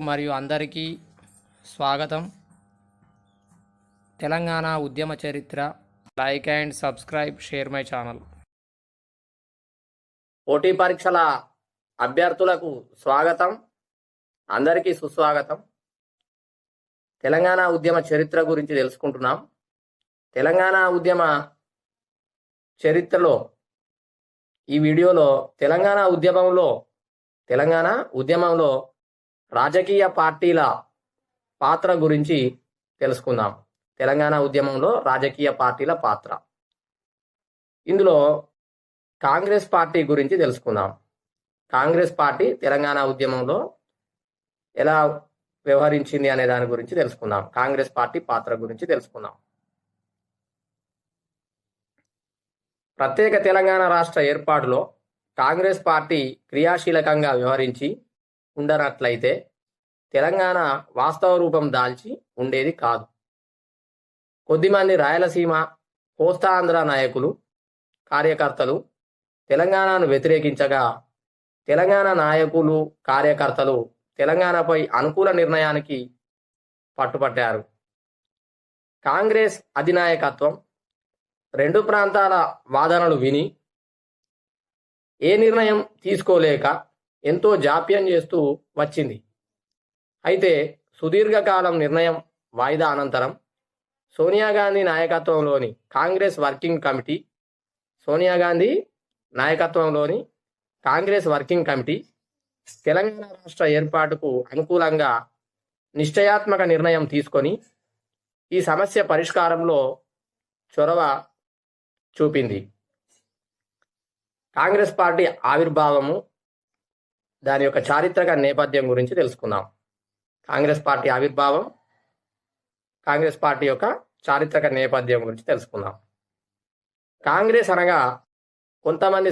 మరియు అందరికీ స్వాగతం. తెలంగాణ ఉద్యమ చరిత్ర. Like and subscribe, share my channel. పోటీ పరీక్షల అభ్యర్థులకు స్వాగతం, అందరికీ సుస్వాగతం. తెలంగాణ ఉద్యమ చరిత్ర గురించి తెలుసుకుంటున్నాం. తెలంగాణ ఉద్యమ చరిత్రలో ఈ వీడియోలో తెలంగాణ ఉద్యమంలో రాజకీయ పార్టీల పాత్ర గురించి తెలుసుకుందాం. తెలంగాణ ఉద్యమంలో రాజకీయ పార్టీల పాత్ర. ఇందులో కాంగ్రెస్ పార్టీ గురించి తెలుసుకుందాం. కాంగ్రెస్ పార్టీ తెలంగాణ ఉద్యమంలో ఎలా వ్యవహరించింది అనే దాని గురించి తెలుసుకుందాం. కాంగ్రెస్ పార్టీ పాత్ర గురించి తెలుసుకుందాం. ప్రత్యేక తెలంగాణ రాష్ట్ర ఏర్పాటులో కాంగ్రెస్ పార్టీ క్రియాశీలకంగా వ్యవహరించి ఉండనట్లయితే తెలంగాణ వాస్తవ రూపం దాల్చి ఉండేది కాదు. కొద్దిమంది రాయలసీమ, కోస్తాంధ్ర నాయకులు, కార్యకర్తలు తెలంగాణను వ్యతిరేకించగా తెలంగాణ నాయకులు, కార్యకర్తలు తెలంగాణపై అనుకూల నిర్ణయానికి పట్టుపట్టారు. కాంగ్రెస్ అధినాయకత్వం రెండు ప్రాంతాల వాదనలు విని ఏ నిర్ణయం తీసుకోలేక ఎంతో జాప్యం చేస్తూ వచ్చింది. అయితే సుదీర్ఘకాలం నిర్ణయం వాయిదా అనంతరం సోనియా గాంధీ నాయకత్వంలోని కాంగ్రెస్ వర్కింగ్ కమిటీ తెలంగాణ రాష్ట్ర ఏర్పాటుకు అనుకూలంగా నిశ్చయాత్మక నిర్ణయం తీసుకొని ఈ సమస్య పరిష్కారంలో చొరవ చూపింది. కాంగ్రెస్ పార్టీ ఆవిర్భావము, దాని యొక్క చారిత్రక నేపథ్యం గురించి తెలుసుకుందాం. కాంగ్రెస్ పార్టీ ఆవిర్భావం, కాంగ్రెస్ పార్టీ యొక్క చారిత్రక నేపథ్యం గురించి తెలుసుకుందాం. కాంగ్రెస్ అనగా కొంతమంది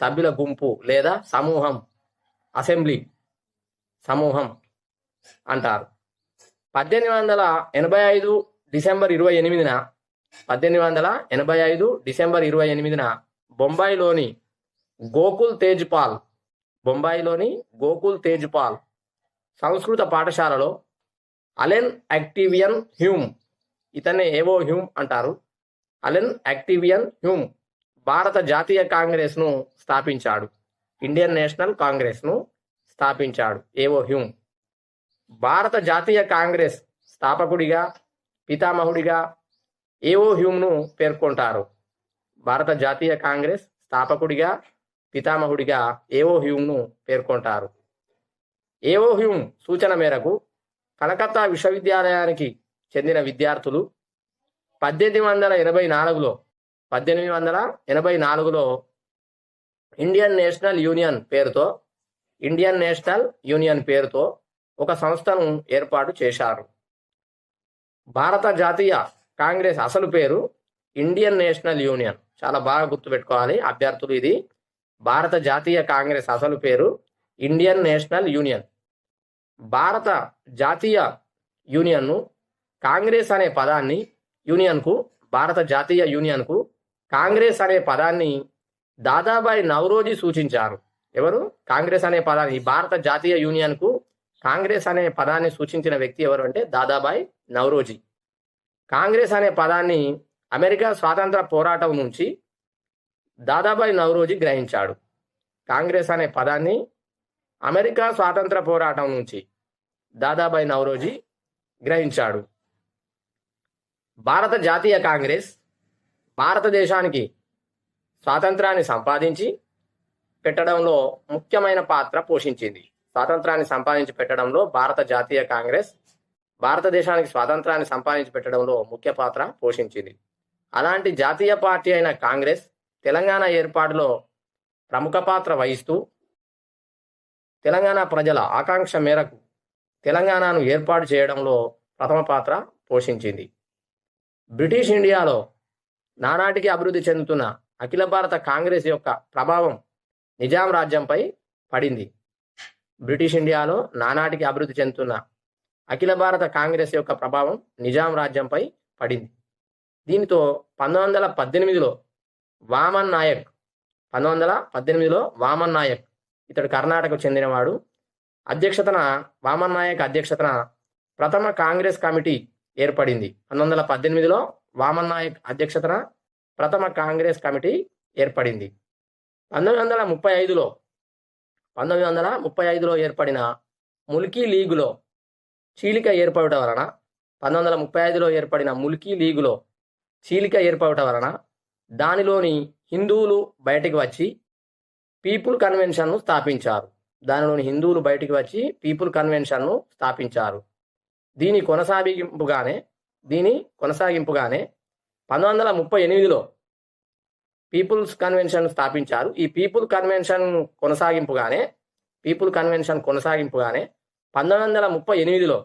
సభ్యుల గుంపు లేదా సమూహం, అసెంబ్లీ సమూహం అంటారు. 1885 డిసెంబర్ 28న బొంబాయిలోని గోకుల్ తేజ్పాల్ సంస్కృత పాఠశాలలో అలెన్ యాక్టివియన్ హ్యూమ్, ఇతన్నే ఏవో హ్యూమ్ అంటారు, అలెన్ యాక్టివియన్ హ్యూమ్ భారత జాతీయ కాంగ్రెస్ను స్థాపించాడు. ఇండియన్ నేషనల్ కాంగ్రెస్ను స్థాపించాడు ఏవో హ్యూమ్. భారత జాతీయ కాంగ్రెస్ స్థాపకుడిగా, పితామహుడిగా ఏవో హ్యూమ్ను పేర్కొంటారు. భారత జాతీయ కాంగ్రెస్ స్థాపకుడిగా, పితామహుడిగా ఏవో హ్యూమ్ను పేర్కొంటారు. ఏవో హ్యూమ్ సూచన మేరకు కలకత్తా విశ్వవిద్యాలయానికి చెందిన విద్యార్థులు 1884లో ఇండియన్ నేషనల్ యూనియన్ పేరుతో ఒక సంస్థను ఏర్పాటు చేశారు. భారత జాతీయ కాంగ్రెస్ అసలు పేరు ఇండియన్ నేషనల్ యూనియన్. చాలా బాగా గుర్తుపెట్టుకోవాలి అభ్యర్థులు, ఇది భారత జాతీయ కాంగ్రెస్ అసలు పేరు ఇండియన్ నేషనల్ యూనియన్. భారత జాతీయ యూనియన్ను కాంగ్రెస్ అనే పదాన్ని భారత జాతీయ యూనియన్కు కాంగ్రెస్ అనే పదాన్ని దాదాబాయి నౌరోజీ సూచించారు. ఎవరు? కాంగ్రెస్ అనే పదాన్ని, భారత జాతీయ యూనియన్కు కాంగ్రెస్ అనే పదాన్ని సూచించిన వ్యక్తి ఎవరు అంటే దాదాబాయి నౌరోజీ. కాంగ్రెస్ అనే పదాన్ని అమెరికా స్వాతంత్ర పోరాటం నుంచి దాదాబాయి నౌరోజీ గ్రహించాడు. కాంగ్రెస్ అనే పదాన్ని అమెరికా స్వాతంత్ర పోరాటం నుంచి దాదాబాయి నౌరోజీ గ్రహించాడు. భారత జాతీయ కాంగ్రెస్ భారతదేశానికి స్వాతంత్రాన్ని సంపాదించి పెట్టడంలో ముఖ్యమైన పాత్ర పోషించింది. భారత జాతీయ కాంగ్రెస్ భారతదేశానికి స్వాతంత్రాన్ని సంపాదించి పెట్టడంలో ముఖ్య పాత్ర పోషించింది. అలాంటి జాతీయ పార్టీ అయిన కాంగ్రెస్ తెలంగాణ ఏర్పాటులో ప్రముఖ పాత్ర వహిస్తూ తెలంగాణ ప్రజల ఆకాంక్ష మేరకు తెలంగాణను ఏర్పాటు చేయడంలో ప్రథమ పాత్ర పోషించింది. బ్రిటిష్ ఇండియాలో నానాటికి అభివృద్ధి చెందుతున్న అఖిల భారత కాంగ్రెస్ యొక్క ప్రభావం నిజాం రాజ్యంపై పడింది. బ్రిటిష్ ఇండియాలో నానాటికి అభివృద్ధి చెందుతున్న అఖిల భారత కాంగ్రెస్ యొక్క ప్రభావం నిజాం రాజ్యంపై పడింది. దీనితో 1918లో వామన్ నాయక్ ఇతడు కర్ణాటకకు చెందినవాడు. అధ్యక్షతన వామన్ నాయక్ అధ్యక్షతన ప్రథమ కాంగ్రెస్ కమిటీ ఏర్పడింది. 1918లో వామన్ నాయక్ అధ్యక్షతన ప్రథమ కాంగ్రెస్ కమిటీ ఏర్పడింది. 1935లో ఏర్పడిన ముల్కీ లీగులో చీలిక ఏర్పడటం వలన 1935లో ఏర్పడిన ముల్కీ లీగులో చీలిక ఏర్పడటం వలన దానిలోని హిందువులు బయటికి వచ్చి పీపుల్ కన్వెన్షన్ను స్థాపించారు. దీని కొనసాగింపుగానే 1938లో పీపుల్స్ కన్వెన్షన్ స్థాపించారు. ఈ పీపుల్ కన్వెన్షన్ కొనసాగింపుగానే 1938లో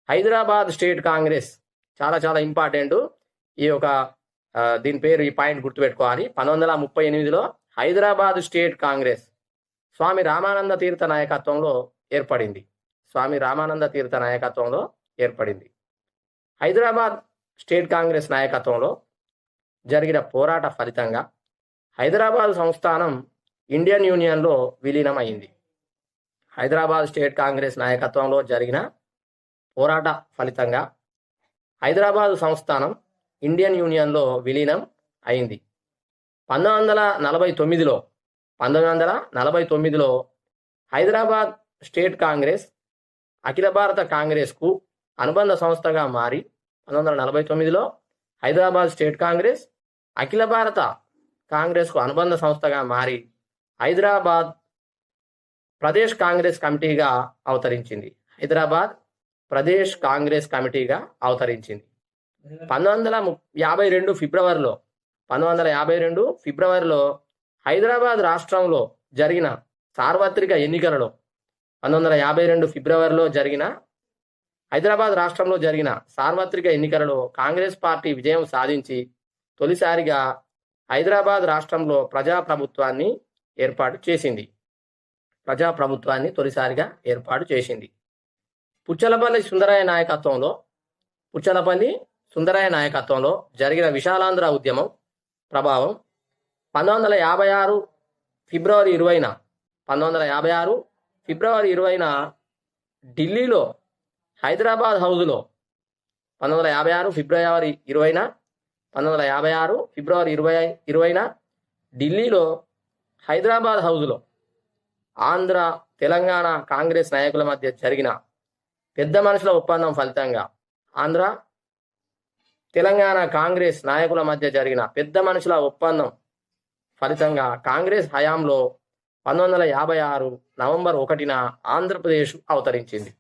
హైదరాబాద్ స్టేట్ కాంగ్రెస్ చాలా చాలా ఇంపార్టెంట్. ఈ యొక్క దీని పేరు, ఈ పాయింట్ గుర్తుపెట్టుకోవాలి. 1938లో హైదరాబాద్ స్టేట్ కాంగ్రెస్ స్వామి రామానంద తీర్థ నాయకత్వంలో ఏర్పడింది. హైదరాబాద్ స్టేట్ కాంగ్రెస్ నాయకత్వంలో జరిగిన పోరాట ఫలితంగా హైదరాబాద్ సంస్థానం ఇండియన్ యూనియన్లో విలీనం అయింది. హైదరాబాద్ స్టేట్ కాంగ్రెస్ నాయకత్వంలో జరిగిన పోరాట ఫలితంగా హైదరాబాద్ సంస్థానం ఇండియన్ యూనియన్లో విలీనం అయింది. 1949లో హైదరాబాద్ స్టేట్ కాంగ్రెస్ అఖిల భారత కాంగ్రెస్కు అనుబంధ సంస్థగా మారి 1949లో హైదరాబాద్ స్టేట్ కాంగ్రెస్ అఖిల భారత కాంగ్రెస్కు అనుబంధ సంస్థగా మారి హైదరాబాద్ ప్రదేశ్ కాంగ్రెస్ కమిటీగా అవతరించింది. 1952 ఫిబ్రవరిలో హైదరాబాద్ రాష్ట్రంలో జరిగిన సార్వత్రిక ఎన్నికలలో కాంగ్రెస్ పార్టీ విజయం సాధించి తొలిసారిగా హైదరాబాద్ రాష్ట్రంలో ప్రజాప్రభుత్వాన్ని ఏర్పాటు చేసింది. పుచ్చలపల్లి సుందరయ్య నాయకత్వంలో జరిగిన విశాలాంధ్ర ఉద్యమం ప్రభావం 1956 ఫిబ్రవరి 20న ఢిల్లీలో హైదరాబాద్ హౌజ్లో 1956 ఫిబ్రవరి 20న ఢిల్లీలో హైదరాబాద్ హౌజ్లో ఆంధ్ర తెలంగాణ కాంగ్రెస్ నాయకుల మధ్య జరిగిన పెద్ద మనుషుల ఒప్పందం ఫలితంగా ఆంధ్ర తెలంగాణ కాంగ్రెస్ నాయకుల మధ్య జరిగిన పెద్ద మనుషుల ఒప్పందం ఫలితంగా కాంగ్రెస్ హయాంలో 1956 నవంబర్ 1న ఆంధ్రప్రదేశ్ అవతరించింది.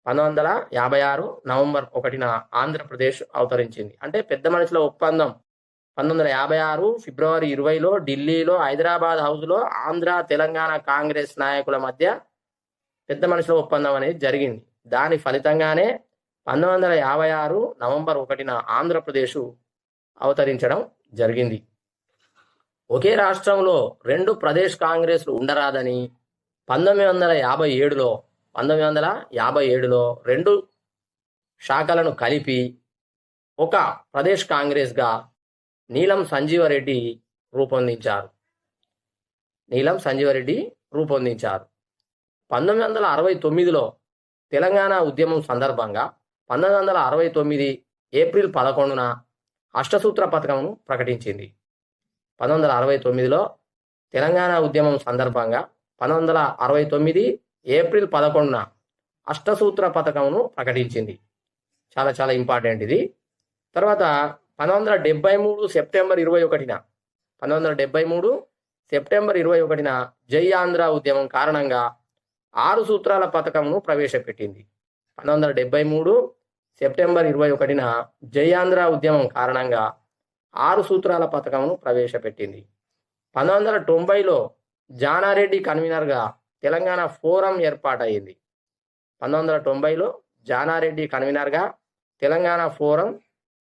1956 నవంబర్ 1న ఆంధ్రప్రదేశ్ అవతరించింది. అంటే పెద్ద మనుషుల ఒప్పందం 1956 ఫిబ్రవరి 20లో ఢిల్లీలో హైదరాబాద్ హౌజ్లో ఆంధ్ర తెలంగాణ కాంగ్రెస్ నాయకుల మధ్య పెద్ద మనుషుల ఒప్పందం అనేది జరిగింది. దాని ఫలితంగానే 1956 నవంబర్ 1న ఆంధ్రప్రదేశ్ అవతరించడం జరిగింది. ఒకే రాష్ట్రంలో 2 ప్రదేశ్ కాంగ్రెస్లు ఉండరాదని 1957లో 2 శాఖలను కలిపి ఒక ప్రదేశ్ కాంగ్రెస్గా నీలం సంజీవరెడ్డి రూపొందించారు. 1969లో తెలంగాణ ఉద్యమం సందర్భంగా 1969 ఏప్రిల్ 11న అష్టసూత్ర పథకంను ప్రకటించింది. 1969లో తెలంగాణ ఉద్యమం సందర్భంగా 1969 ఏప్రిల్ 11న అష్టసూత్ర పథకంను ప్రకటించింది. చాలా చాలా ఇంపార్టెంట్ ఇది. తర్వాత 1973 సెప్టెంబర్ 21న జై ఆంధ్ర ఉద్యమం కారణంగా 6 సూత్రాల పథకంను ప్రవేశపెట్టింది. 1973 సెప్టెంబర్ 21న జై ఆంధ్ర ఉద్యమం కారణంగా 6 సూత్రాల పథకంను ప్రవేశపెట్టింది. 1990లో జానారెడ్డి కన్వీనర్గా తెలంగాణ ఫోరం ఏర్పాటైంది. 1990లో జానారెడ్డి కన్వీనర్గా తెలంగాణ ఫోరం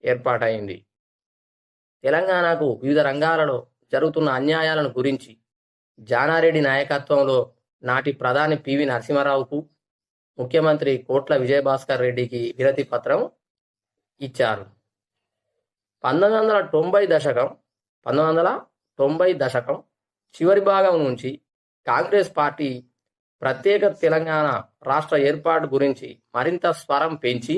ఏర్పాటైంది. తెలంగాణకు వివిధ రంగాలలో జరుగుతున్న అన్యాయాలను గురించి జానారెడ్డి నాయకత్వంలో నాటి ప్రధాని పివి నరసింహారావుకు, ముఖ్యమంత్రి కోట్ల విజయభాస్కర్ రెడ్డికి వినతి పత్రం ఇచ్చారు. 1990 దశకం చివరి భాగం నుంచి కాంగ్రెస్ పార్టీ ప్రత్యేక తెలంగాణ రాష్ట్ర ఏర్పాటు గురించి మరింత స్వరం పెంచి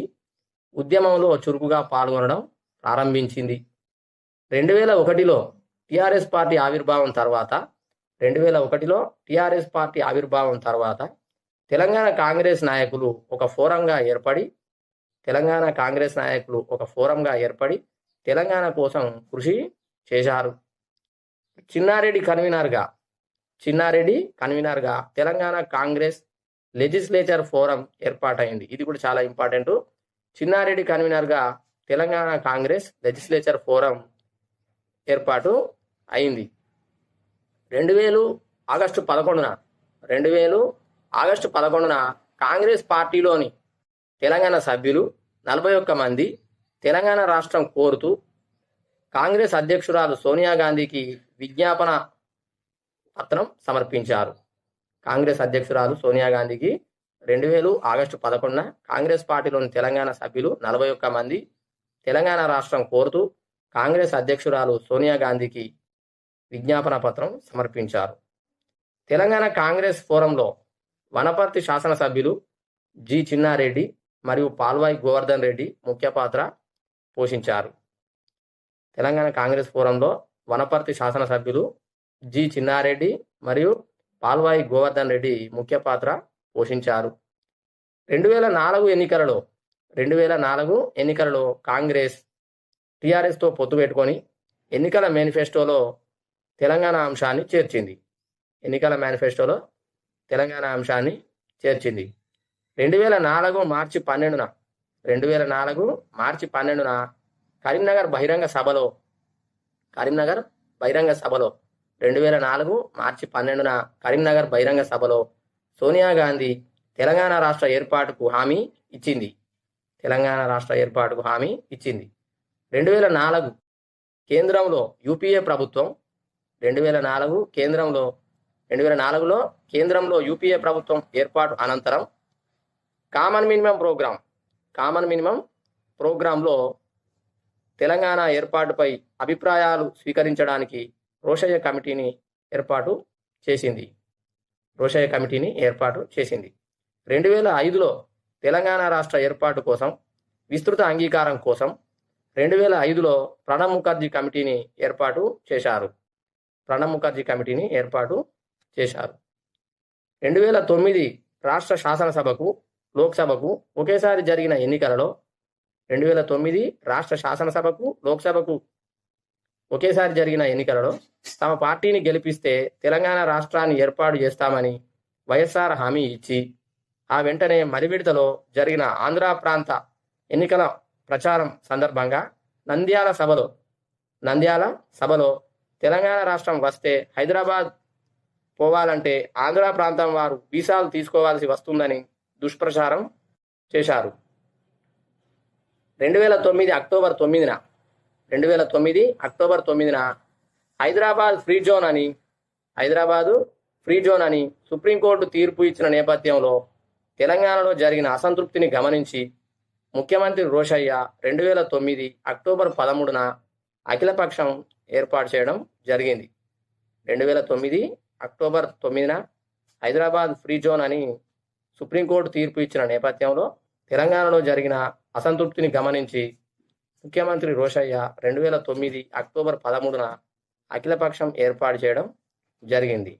ఉద్యమంలో చురుకుగా పాల్గొనడం ప్రారంభించింది. 2001లో టిఆర్ఎస్ పార్టీ ఆవిర్భావం తర్వాత తెలంగాణ కాంగ్రెస్ నాయకులు ఒక ఫోరంగా ఏర్పడి తెలంగాణ కోసం కృషి చేశారు. చిన్నారెడ్డి కన్వీనర్గా తెలంగాణ కాంగ్రెస్ లెజిస్లేచర్ ఫోరం ఏర్పాటైంది. ఇది కూడా చాలా ఇంపార్టెంట్. చిన్నారెడ్డి కన్వీనర్గా తెలంగాణ కాంగ్రెస్ లెజిస్లేచర్ ఫోరం ఏర్పాటు అయింది. 2000 ఆగస్టు 11న కాంగ్రెస్ పార్టీలోని తెలంగాణ సభ్యులు 41 మంది తెలంగాణ రాష్ట్రం కోరుతూ కాంగ్రెస్ అధ్యక్షురాలు సోనియా గాంధీకి విజ్ఞాపన పత్రం సమర్పించారు. కాంగ్రెస్ అధ్యక్షురాలు సోనియా గాంధీకి 2000 ఆగస్టు 11న కాంగ్రెస్ పార్టీలోని తెలంగాణ సభ్యులు 41 మంది తెలంగాణ రాష్ట్రం కోరుతూ కాంగ్రెస్ అధ్యక్షురాలు సోనియా గాంధీకి విజ్ఞాపన పత్రం సమర్పించారు. తెలంగాణ కాంగ్రెస్ ఫోరంలో వనపర్తి శాసనసభ్యులు జి చిన్నారెడ్డి మరియు పాల్వాయి గోవర్ధన్ రెడ్డి ముఖ్య పాత్ర పోషించారు. తెలంగాణ కాంగ్రెస్ ఫోరంలో వనపర్తి శాసనసభ్యులు జి చిన్నారెడ్డి మరియు పాల్వాయి గోవర్ధన్ రెడ్డి ముఖ్య పాత్ర పోషించారు. 2004 ఎన్నికలలో కాంగ్రెస్ టిఆర్ఎస్తో పొత్తు పెట్టుకొని ఎన్నికల మేనిఫెస్టోలో తెలంగాణ అంశాన్ని చేర్చింది. 2004 మార్చి 12న కరీంనగర్ బహిరంగ సభలో 2004 మార్చి 12న కరీంనగర్ బహిరంగ సభలో సోనియా గాంధీ తెలంగాణ రాష్ట్ర ఏర్పాటుకు హామీ ఇచ్చింది. 2004 కేంద్రంలో యూపీఏ ప్రభుత్వం 2004లో కేంద్రంలో యూపీఏ ప్రభుత్వం ఏర్పాటు అనంతరం కామన్ మినిమం ప్రోగ్రాంలో తెలంగాణ ఏర్పాటుపై అభిప్రాయాలు స్వీకరించడానికి రోషయ్య కమిటీని ఏర్పాటు చేసింది. 2005లో తెలంగాణ రాష్ట్ర ఏర్పాటు కోసం విస్తృత అంగీకారం కోసం 2005లో ప్రణబ్ ముఖర్జీ కమిటీని ఏర్పాటు చేశారు. 2009 రాష్ట్ర శాసనసభకు లోక్సభకు ఒకేసారి జరిగిన ఎన్నికలలో తమ పార్టీని గెలిపిస్తే తెలంగాణ రాష్ట్రాన్ని ఏర్పాటు చేస్తామని వైఎస్ఆర్ హామీ ఇచ్చి ఆ వెంటనే మరివిడతలో జరిగిన ఆంధ్ర ప్రాంత ఎన్నికల ప్రచారం సందర్భంగా నంద్యాల సభలో తెలంగాణ రాష్ట్రం వస్తే హైదరాబాద్ పోవాలంటే ఆంధ్ర ప్రాంతం వారు వీసాలు తీసుకోవాల్సి వస్తుందని దుష్ప్రచారం చేశారు. 2009 అక్టోబర్ 9న హైదరాబాద్ ఫ్రీ జోన్ అని సుప్రీంకోర్టు తీర్పు ఇచ్చిన నేపథ్యంలో తెలంగాణలో జరిగిన అసంతృప్తిని గమనించి ముఖ్యమంత్రి రోషయ్య 2009 అక్టోబర్ 13న అఖిలపక్షం ఏర్పాటు చేయడం జరిగింది. 2009 అక్టోబర్ 9న హైదరాబాద్ ఫ్రీ జోన్ అని సుప్రీంకోర్టు తీర్పు ఇచ్చిన నేపథ్యంలో తెలంగాణలో జరిగిన అసంతృప్తిని గమనించి ముఖ్యమంత్రి రోషయ్య 2009 అక్టోబర్ 13న అఖిలపక్షం ఏర్పాటు చేయడం జరిగింది.